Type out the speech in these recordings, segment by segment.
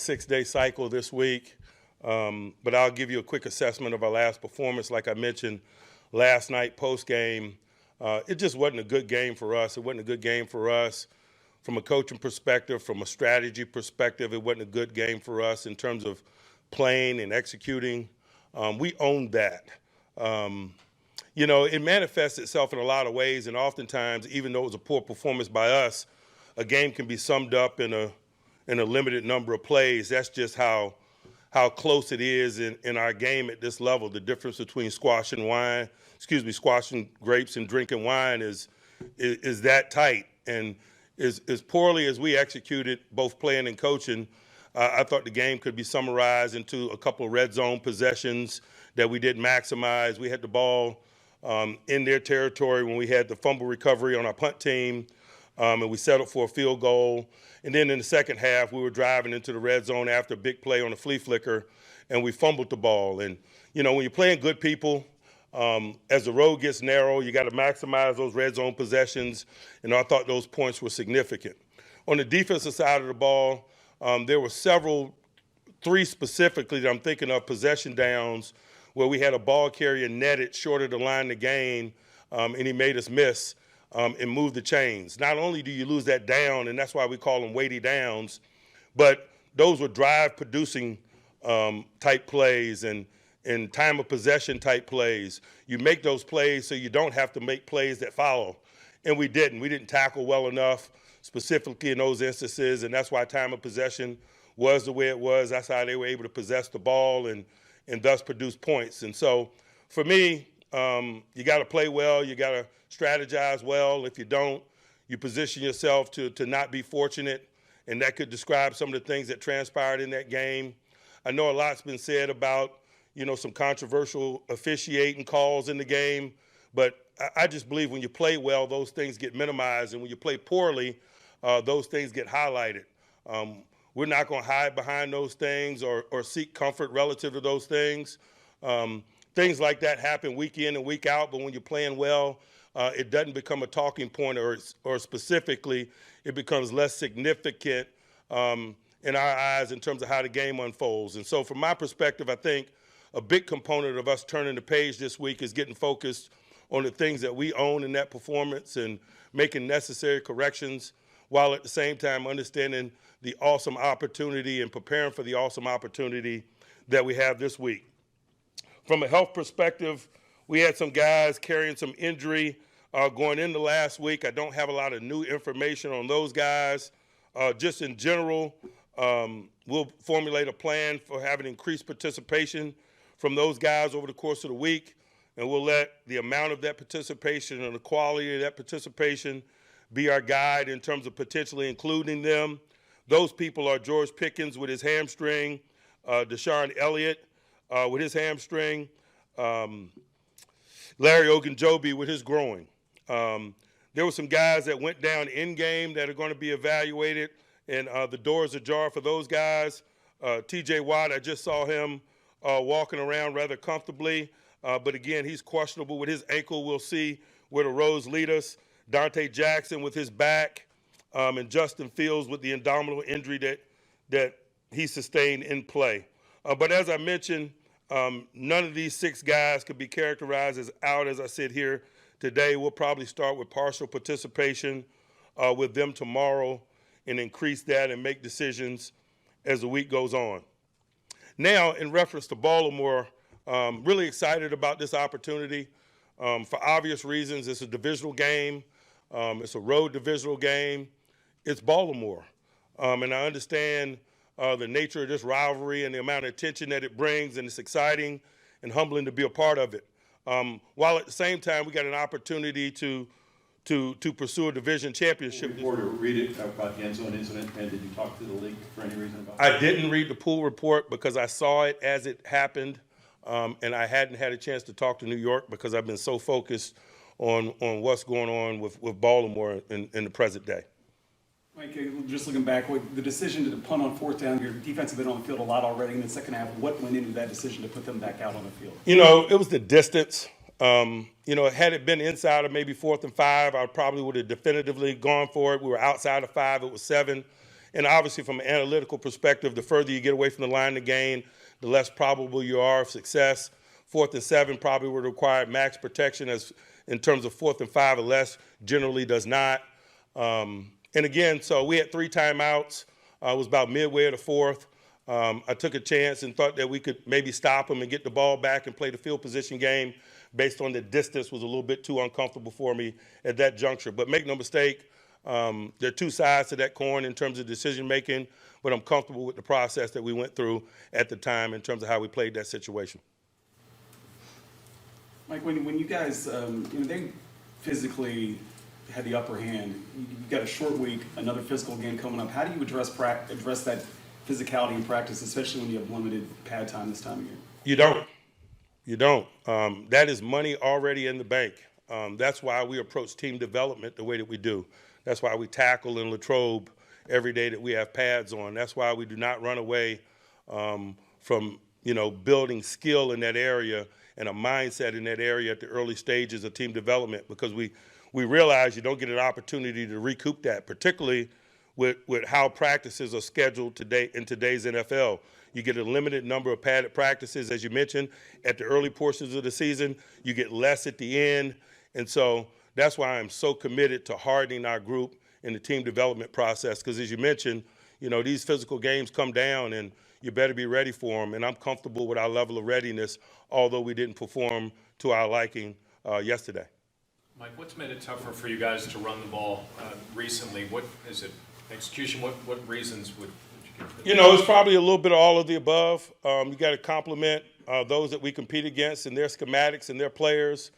6-day cycle this week, but I'll give you a quick assessment of our last performance. Like I mentioned last night post-game, it just wasn't a good game for us. It wasn't a good game for us from a coaching perspective, from a strategy perspective. It wasn't a good game for us in terms of playing and executing. We owned that. It manifests itself in a lot of ways, and oftentimes, even though it was a poor performance by us, a game can be summed up in a limited number of plays. That's just how close it is in our game at this level. The difference between squashing grapes and drinking wine is that tight. And as poorly as we executed, both playing and coaching, I thought the game could be summarized into a couple of red zone possessions that we didn't maximize. We had the ball in their territory when we had the fumble recovery on our punt team, and we settled for a field goal. And then in the second half, we were driving into the red zone after a big play on a flea flicker, and we fumbled the ball. And, when you're playing good people, as the road gets narrow, you got to maximize those red zone possessions, and I thought those points were significant. On the defensive side of the ball, there were three specifically that I'm thinking of, possession downs, where we had a ball carrier netted short of the line to gain, and he made us miss and move the chains. Not only do you lose that down, and that's why we call them weighty downs, but those were drive-producing type plays and time of possession type plays. You make those plays so you don't have to make plays that follow, and we didn't. We didn't tackle well enough, specifically in those instances, and that's why time of possession was the way it was. That's how they were able to possess the ball and thus produce points. And so for me, you got to play well. You got to strategize well. If you don't, you position yourself to not be fortunate, and that could describe some of the things that transpired in that game. I know a lot's been said about, some controversial officiating calls in the game, but I just believe when you play well, those things get minimized, and when you play poorly, those things get highlighted. We're not going to hide behind those things or seek comfort relative to those things. Things like that happen week in and week out, but when you're playing well, it doesn't become a talking point, or specifically, it becomes less significant in our eyes in terms of how the game unfolds. And so from my perspective, I think a big component of us turning the page this week is getting focused on the things that we own in that performance and making necessary corrections, while at the same time understanding the awesome opportunity and preparing for the awesome opportunity that we have this week. From a health perspective, we had some guys carrying some injury going into last week. I don't have a lot of new information on those guys. Just in general, we'll formulate a plan for having increased participation from those guys over the course of the week, and we'll let the amount of that participation and the quality of that participation be our guide in terms of potentially including them. Those people are George Pickens with his hamstring, DeShon Elliott with his hamstring, Larry Ogunjobi with his groin. There were some guys that went down in game that are going to be evaluated, and the door is ajar for those guys. T.J. Watt, I just saw him walking around rather comfortably, but again, he's questionable with his ankle. We'll see where the roads lead us. Dante Jackson with his back, and Justin Fields with the abdominal injury that he sustained in play. But as I mentioned, none of these 6 guys could be characterized as out as I sit here today. We'll probably start with partial participation with them tomorrow and increase that and make decisions as the week goes on. Now, in reference to Baltimore, really excited about this opportunity. For obvious reasons, it's a divisional game. It's a road divisional game. It's Baltimore. And I understand the nature of this rivalry and the amount of attention that it brings, and it's exciting and humbling to be a part of it. While at the same time, we got an opportunity to pursue a division championship. Report or read it about the end zone incident, and did you talk to the league for any reason about that? I didn't read the pool report because I saw it as it happened, and I hadn't had a chance to talk to New York because I've been so focused on what's going on with Baltimore in the present day. Mike, just looking back, the decision to punt on 4th down, your defense has been on the field a lot already in the second half. What went into that decision to put them back out on the field? It was the distance. Had it been inside of maybe 4th and 5, I probably would have definitively gone for it. We were outside of 5, it was 7. And obviously from an analytical perspective, the further you get away from the line of gain, the less probable you are of success. 4th and 7 probably would require max protection as in terms of 4th and 5 or less, generally does not. And again, so we had 3 timeouts. It was about midway of the 4th. I took a chance and thought that we could maybe stop them and get the ball back and play the field position game based on the distance was a little bit too uncomfortable for me at that juncture. But make no mistake, there are 2 sides to that coin in terms of decision making, but I'm comfortable with the process that we went through at the time in terms of how we played that situation. Mike, when you guys, they physically had the upper hand, you got a short week, another physical game coming up. How do you address that physicality in practice, especially when you have limited pad time this time of year? You don't. You don't. That is money already in the bank. That's why we approach team development the way that we do. That's why we tackle in Latrobe every day that we have pads on. That's why we do not run away from building skill in that area and a mindset in that area at the early stages of team development, because we realize you don't get an opportunity to recoup that, particularly with how practices are scheduled today in today's NFL. You get a limited number of padded practices, as you mentioned, at the early portions of the season. You get less at the end. And so that's why I'm so committed to hardening our group in the team development process, because as you mentioned, these physical games come down and you better be ready for them. And I'm comfortable with our level of readiness, although we didn't perform to our liking yesterday. Mike, what's made it tougher for you guys to run the ball recently? What is it? Execution? What reasons would you give? It's probably a little bit of all of the above. You got to compliment those that we compete against and their schematics and their players,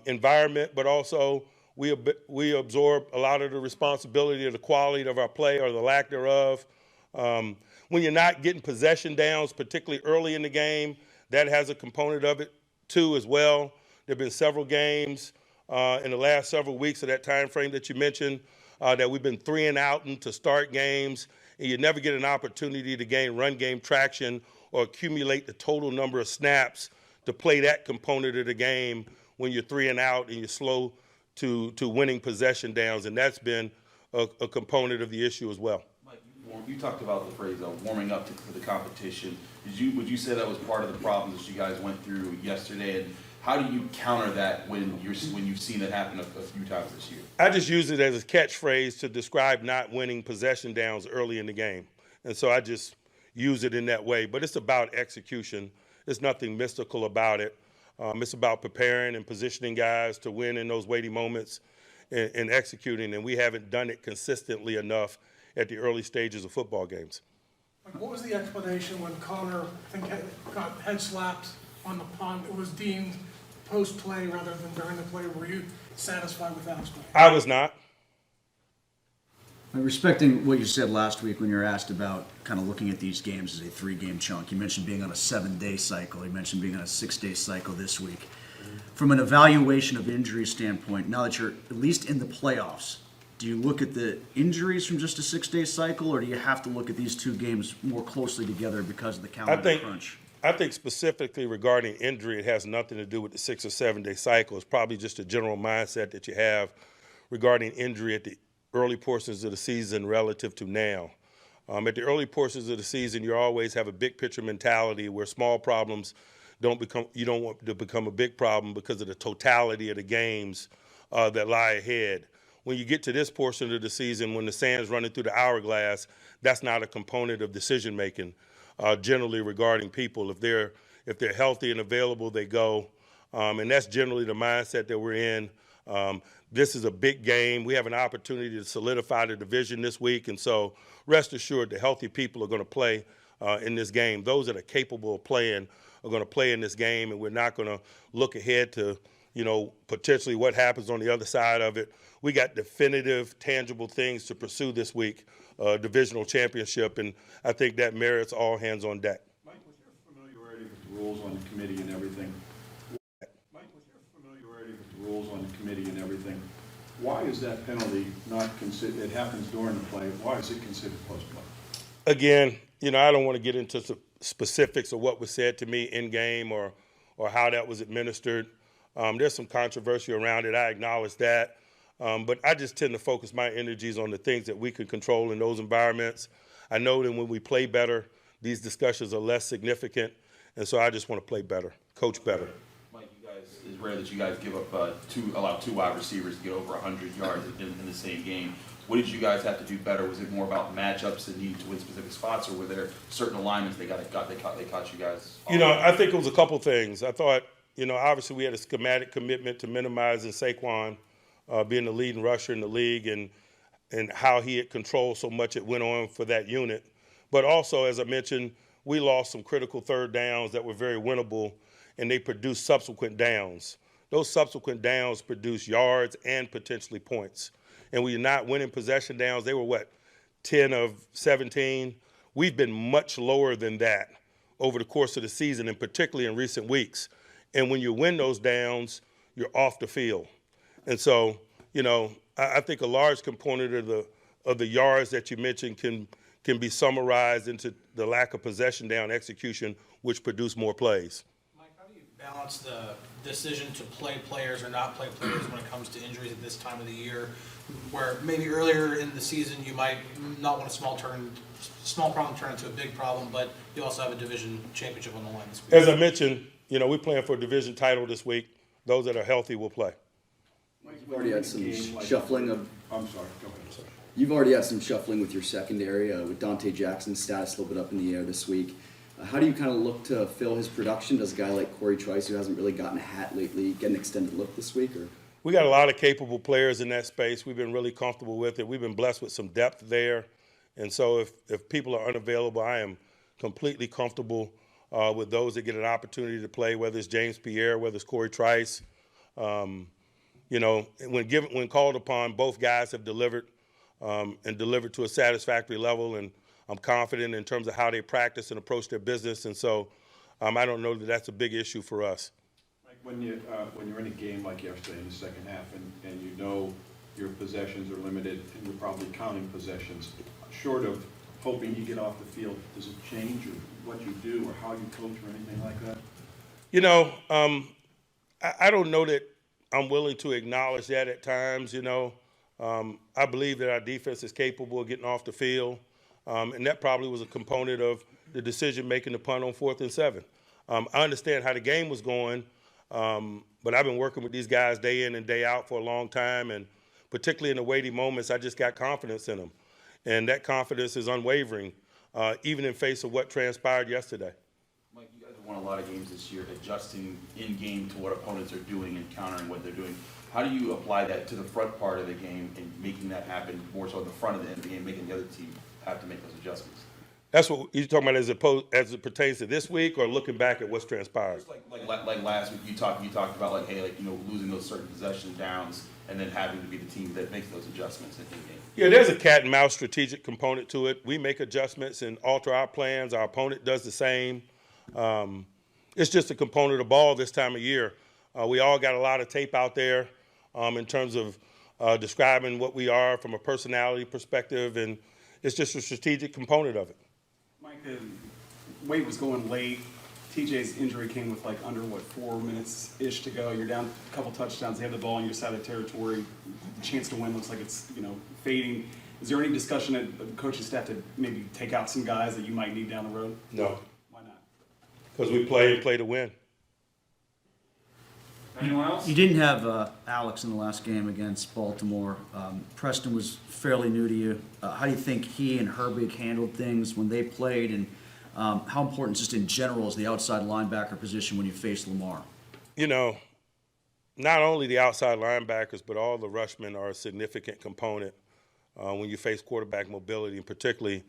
environment, but also we absorb a lot of the responsibility of the quality of our play or the lack thereof. When you're not getting possession downs, particularly early in the game, that has a component of it too as well. There have been several games in the last several weeks of that time frame that you mentioned that we've been 3 and out to start games, and you never get an opportunity to gain run game traction or accumulate the total number of snaps to play that component of the game when you're 3 and out and you're slow to winning possession downs, and that's been a component of the issue as well. Mike, you talked about the phrase warming up for the competition. Would you say that was part of the problems that you guys went through yesterday? And how do you counter that when you've seen it happen a few times this year? I just use it as a catchphrase to describe not winning possession downs early in the game. And so I just use it in that way. But it's about execution. There's nothing mystical about it. It's about preparing and positioning guys to win in those weighty moments and executing. And we haven't done it consistently enough at the early stages of football games. What was the explanation when Connor, I think, got head slapped on the punt? It was deemed post-play rather than during the play. Were you satisfied with that explanation? I was not. Respecting what you said last week when you were asked about kind of looking at these games as a 3-game chunk, you mentioned being on a 7-day cycle. You mentioned being on a 6-day cycle this week. From an evaluation of injury standpoint, now that you're at least in the playoffs, do you look at the injuries from just a 6-day cycle, or do you have to look at these 2 games more closely together because of the calendar crunch? I think specifically regarding injury, it has nothing to do with the 6 or 7-day cycle. It's probably just a general mindset that you have regarding injury at the early portions of the season relative to now. At the early portions of the season, you always have a big picture mentality where small problems you don't want to become a big problem because of the totality of the games that lie ahead. When you get to this portion of the season, when the sand's running through the hourglass, that's not a component of decision making. Generally regarding people, if they're healthy and available, they go, and that's generally the mindset that we're in. This is a big game. We have an opportunity to solidify the division this week, and so rest assured the healthy people are going to play in this game. Those that are capable of playing are going to play in this game, and we're not going to look ahead to potentially what happens on the other side of it. We got definitive, tangible things to pursue this week, divisional championship, and I think that merits all hands on deck. Mike, with your familiarity with the rules on the committee and everything, why is that penalty not considered? It happens during the play. Why is it considered post-play? Again, I don't want to get into specifics of what was said to me in game or how that was administered. There's some controversy around it. I acknowledge that. But I just tend to focus my energies on the things that we can control in those environments. I know that when we play better, these discussions are less significant, and so I just want to play better, coach better. Mike, it's rare that you guys give up allow two wide receivers to get over 100 yards in the same game. What did you guys have to do better? Was it more about matchups and needing to win specific spots, or were there certain alignments they caught you guys? I think it was a couple things. I thought, obviously we had a schematic commitment to minimizing Saquon being the leading rusher in the league and how he had controlled so much it went on for that unit. But also, as I mentioned, we lost some critical third downs that were very winnable, and they produced subsequent downs. Those subsequent downs produce yards and potentially points. And we're not winning possession downs. They were, 10 of 17? We've been much lower than that over the course of the season, and particularly in recent weeks. And when you win those downs, you're off the field. And so, I think a large component of the yards that you mentioned can be summarized into the lack of possession down execution, which produce more plays. Mike, how do you balance the decision to play players or not play players when it comes to injuries at this time of the year, where maybe earlier in the season you might not want a small problem turn into a big problem, but you also have a division championship on the line this week? As I mentioned, we're playing for a division title this week. Those that are healthy will play. Mike, You've already had some shuffling of. I'm sorry, go ahead. Sorry. You've already had some shuffling with your secondary, with Dante Jackson's status a little bit up in the air this week. How do you kind of look to fill his production? Does a guy like Corey Trice, who hasn't really gotten a hat lately, get an extended look this week? Or We got a lot of capable players in that space. We've been really comfortable with it. We've been blessed with some depth there. And so if people are unavailable, I am completely comfortable with those that get an opportunity to play, whether it's James Pierre, whether it's Corey Trice. When called upon, both guys have delivered and delivered to a satisfactory level, and I'm confident in terms of how they practice and approach their business. And so I don't know that that's a big issue for us. Mike, when you're in a game like yesterday in the second half and you know your possessions are limited and you're probably counting possessions, short of hoping you get off the field, does it change or what you do or how you coach or anything like that? I don't know that I'm willing to acknowledge that at times. I believe that our defense is capable of getting off the field, and that probably was a component of the decision making the punt on 4th and 7. I understand how the game was going, but I've been working with these guys day in and day out for a long time, and particularly in the weighty moments, I just got confidence in them. And that confidence is unwavering, even in face of what transpired yesterday. Mike, you guys have won a lot of games this year, adjusting in-game to what opponents are doing and countering what they're doing. How do you apply that to the front part of the game and making that happen more so at the front of the end of the game, making the other team have to make those adjustments? That's what you're talking about as it pertains to this week, or looking back at what's transpired? Just like last week, you talked about losing those certain possession downs and then having to be the team that makes those adjustments in game. Yeah, there's a cat and mouse strategic component to it. We make adjustments and alter our plans. Our opponent does the same. It's just a component of ball this time of year. We all got a lot of tape out there in terms of describing what we are from a personality perspective, and it's just a strategic component of it. Mike, Wade was going late. TJ's injury came with under 4 minutes-ish to go. You're down a couple touchdowns. They have the ball on your side of the territory. The chance to win looks like it's fading. Is there any discussion of the coaching staff to maybe take out some guys that you might need down the road? No, Why not? because we play to win. Anyone else? You didn't have Alex in the last game against Baltimore. Preston was fairly new to you. How do you think he and Herbig handled things when they played, and how important just in general is the outside linebacker position when you face Lamar? Not only the outside linebackers, but all the rushmen are a significant component when you face quarterback mobility, and particularly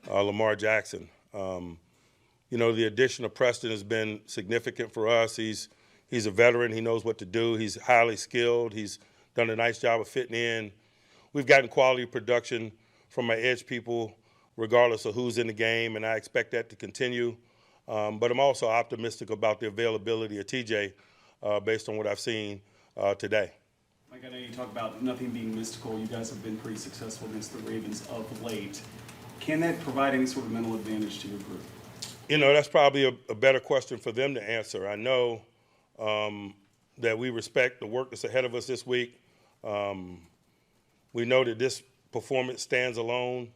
Lamar Jackson. The addition of Preston has been significant for us. He's a veteran. He knows what to do. He's highly skilled. He's done a nice job of fitting in. We've gotten quality production from our edge people, regardless of who's in the game, and I expect that to continue. But I'm also optimistic about the availability of TJ based on what I've seen today. Mike, I know you talk about nothing being mystical. You guys have been pretty successful against the Ravens of late. Can that provide any sort of mental advantage to your group? That's probably a better question for them to answer. I know that we respect the work that's ahead of us this week. We know that this performance stands alone.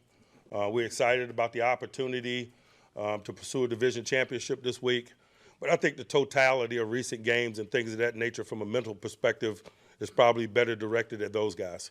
We're excited about the opportunity to pursue a division championship this week. But I think the totality of recent games and things of that nature from a mental perspective is probably better directed at those guys.